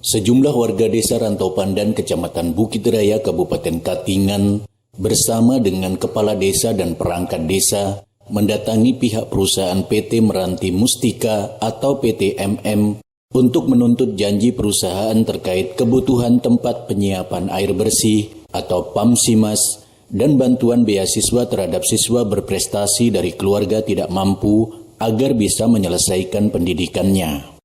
Sejumlah warga desa Rantau Pandan, Kecamatan Bukit Raya, Kabupaten Katingan, bersama dengan kepala desa dan perangkat desa, mendatangi pihak perusahaan PT Meranti Mustika atau PT MM untuk menuntut janji perusahaan terkait kebutuhan tempat penyiapan air bersih atau PAMSIMAS dan bantuan beasiswa terhadap siswa berprestasi dari keluarga tidak mampu agar bisa menyelesaikan pendidikannya.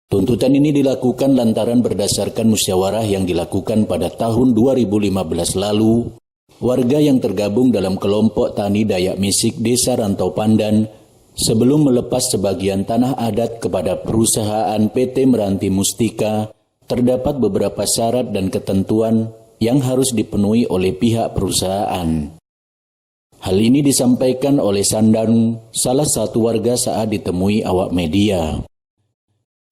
Tuntutan ini dilakukan lantaran berdasarkan musyawarah yang dilakukan pada tahun 2015 lalu, warga yang tergabung dalam kelompok Tani Dayak Misik Desa Rantau Pandan sebelum melepas sebagian tanah adat kepada perusahaan PT Meranti Mustika, terdapat beberapa syarat dan ketentuan yang harus dipenuhi oleh pihak perusahaan. Hal ini disampaikan oleh Sandang, salah satu warga saat ditemui awak media.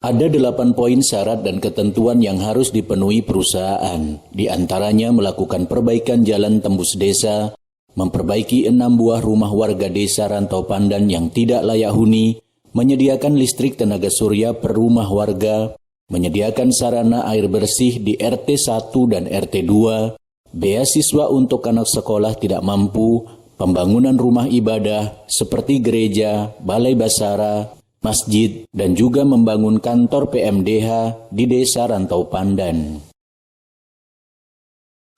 Ada 8 poin syarat dan ketentuan yang harus dipenuhi perusahaan, di antaranya melakukan perbaikan jalan tembus desa, memperbaiki 6 buah rumah warga desa Rantau Pandan yang tidak layak huni, menyediakan listrik tenaga surya per rumah warga, menyediakan sarana air bersih di RT 1 dan RT 2, beasiswa untuk anak sekolah tidak mampu, pembangunan rumah ibadah seperti gereja, balai basara, masjid, dan juga membangun kantor PMDH di Desa Rantau Pandan.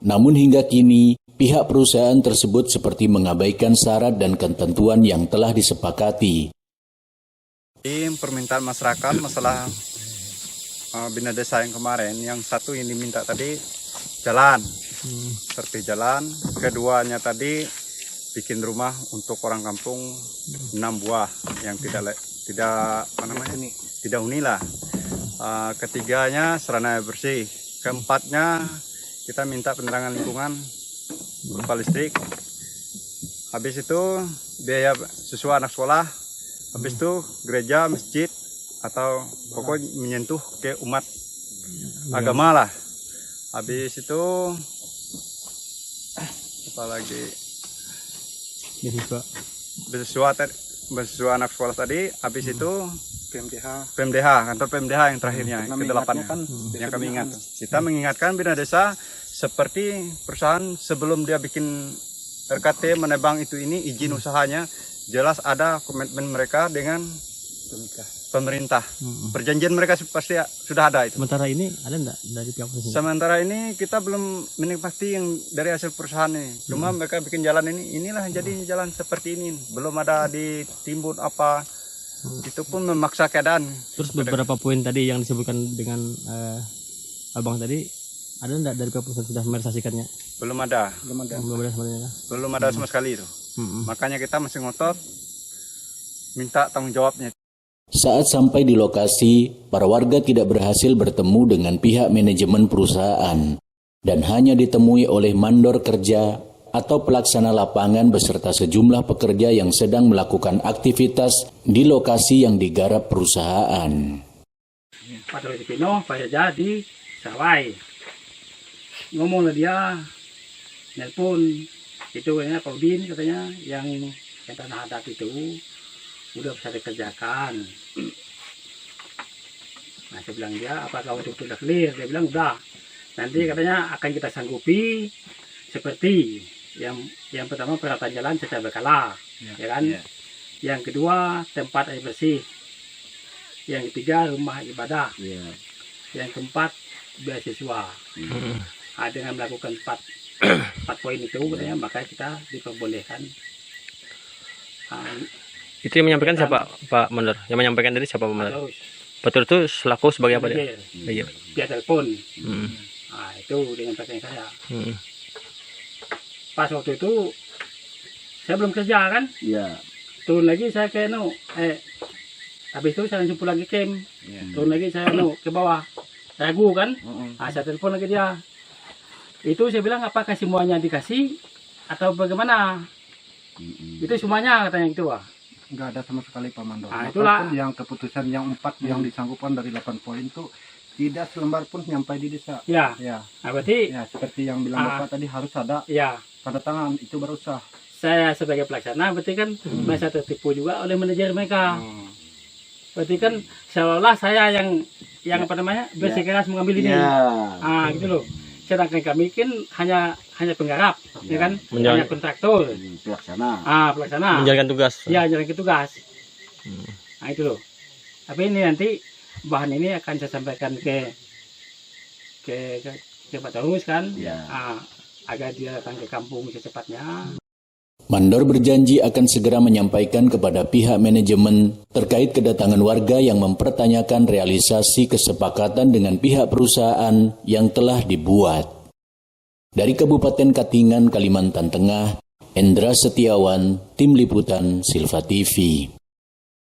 Namun hingga kini, pihak perusahaan tersebut seperti mengabaikan syarat dan ketentuan yang telah disepakati. Permintaan masyarakat masalah bina desa yang kemarin, yang satu yang diminta tadi jalan, seperti jalan. Keduanya tadi bikin rumah untuk orang kampung 6 buah yang tidak huni lah. Ketiganya sarana air bersih. Keempatnya kita minta penerangan lingkungan berupa listrik. Habis itu biaya siswa anak sekolah. Habis itu gereja, masjid, atau pokoknya menyentuh ke umat agama lah. Habis itu apa lagi? Beasiswa anak sekolah tadi. Habis itu PMDH, kantor PMDH yang terakhirnya, ke-8 kan, yang kami ingat. Kita mengingatkan bina desa seperti perusahaan sebelum dia bikin RKT menebang itu ini izin usahanya, jelas ada komitmen mereka dengan pemerintah. Perjanjian mereka pasti sudah ada itu. Sementara ini ada enggak dari pihak perusahaan? Sementara ini kita belum menikmati yang dari hasil perusahaan ini. Cuma mereka bikin jalan inilah jadi jalan seperti ini. Belum ada ditimbun apa. Itu pun memaksa keadaan. Terus beberapa poin tadi yang disebutkan dengan abang tadi, ada enggak dari pihak perusahaan sudah merealisasikannya? Belum ada. Belum ada sama sekali itu. Makanya kita masih ngotot minta tanggung jawabnya. Saat sampai di lokasi, para warga tidak berhasil bertemu dengan pihak manajemen perusahaan dan hanya ditemui oleh mandor kerja atau pelaksana lapangan beserta sejumlah pekerja yang sedang melakukan aktivitas di lokasi yang digarap perusahaan. Pada Pino, Pak jadi Sawai. Ngomonglah dia, nelpon itu katanya Pak Udin katanya yang tanah adat itu udah bisa dikerjakan. Nah saya bilang dia apakah untuk sudah clear? Dia bilang udah. Nanti katanya akan kita sanggupi seperti yang pertama peralatan jalan secara berkala, ya kan? Yang kedua tempat air bersih. Yang ketiga rumah ibadah. Yang keempat beasiswa. Nah, dengan melakukan 4 poin itu katanya maka kita diperbolehkan. Itu yang menyampaikan siapa, Pak Mandor? Yang menyampaikan tadi siapa, Pak Mandor? Betul itu selaku sebagai apa dia? Via telepon. Nah, itu dengan pertanyaan saya. Pas waktu itu saya belum kerja kan? Iya. Turun lagi saya ke habis itu saya jemput lagi camp. Turun lagi saya ke bawah. Ragu kan? Nah, saya telepon lagi dia. Itu saya bilang apakah semuanya dikasih atau bagaimana? Itu semuanya katanya gitu, Wah. Enggak ada sama sekali Pak Mandor. Nah, itulah yang keputusan yang 4 yang disanggupkan dari 8 poin itu tidak selembar pun nyampai di desa. Ya. Nah, berarti ya seperti yang bilang Bapak tadi harus ada tanda tangan itu baru sah. Saya sebagai pelaksana berarti kan saya tertipu juga oleh manajer mereka. Berarti kan seolah-olah saya yang yang apa namanya bersikeras mengambil ini. Gitu loh. Sedangkan kami kan hanya penggarap, ya kan, hanya kontraktor, pelaksana. Menjalankan tugas. Ya, jalankan tugas. Nah itu loh. Tapi ini nanti bahan ini akan saya sampaikan ke Pak Tarus kan, agar dia datang ke kampung secepatnya. Mandor berjanji akan segera menyampaikan kepada pihak manajemen terkait kedatangan warga yang mempertanyakan realisasi kesepakatan dengan pihak perusahaan yang telah dibuat. Dari Kabupaten Katingan, Kalimantan Tengah, Endra Setiawan, Tim Liputan Silva TV.